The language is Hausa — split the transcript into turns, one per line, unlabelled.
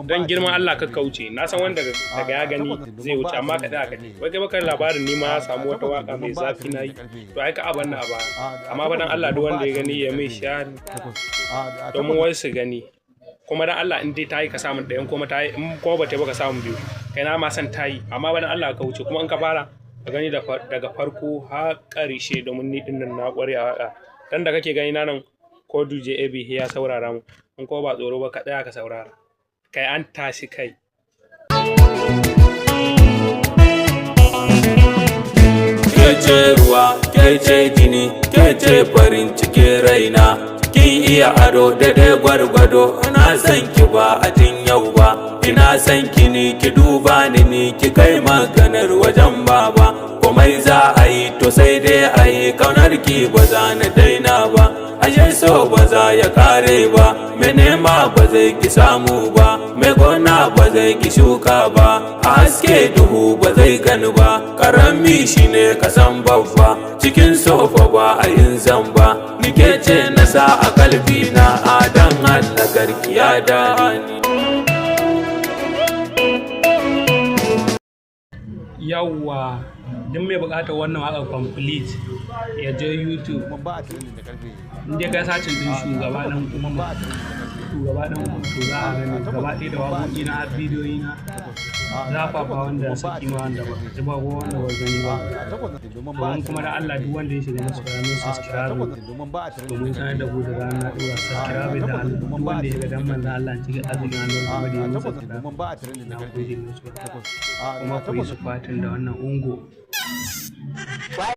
don girman Allah ka kauce. Na san wanda daga ya gani zai wuce amma ka da wai kai baka labarin ni ma ya samu wata waka mai zafi na yi to ai ka abanna a baya amma ba dan Allah duk wanda ya gani ya mai share domin wai su gani kuma dan Allah in dai ta yi ka samu ɗayan kuma ta yi in kuma ba ta yi ba ka samu biyu kai na ma san ta yi amma ba dan Allah ka wuce kuma in ka fara ka gani daga farko har ƙarshe domin ni din nan na ƙware a waka dan da kake gani na nan ko duje AB ya saurara mu in ko ba tsoro ba ka tsaya ka saurara kai an tashi kai
kece ruwa kece jini kece farin cikin raina kin iya ado da dai gwargwado na san ki ba a tun yau ba ina san ki ni ki duba ni ki kai maganar wajen baba komai za a yi to sai dai a yi kaunar ki ba za na daina ba ashe so ba za ya kare ba me nema ba zai ki samu ba me gona ba zai ki shuka ba haske duhu ba zai gani ba karami shine kasan babba cikin sofa ba a yin zamba nike ce na sa a kalbi na adan Allah garkiya da ni
yawwa duk mai bukatar wannan waka complete ya je YouTube inda ka sacin din shugaba dan kuma shugaba dan kuma to za a gani gaba ɗaya da waƙoƙi na bidiyoyi na zafafa wanda saki ma wanda ba ji ba ko wanda ba gani ba domin kuma da Allah duk wanda ya shiga na subscribe domin sanar da ku da ranar ɗora subscribe da Allah duk wanda ya ga dan manzo Allah cikin arzikin Allah kuma da ya musu na gode musu kuma ku yi su fatin da wannan ungo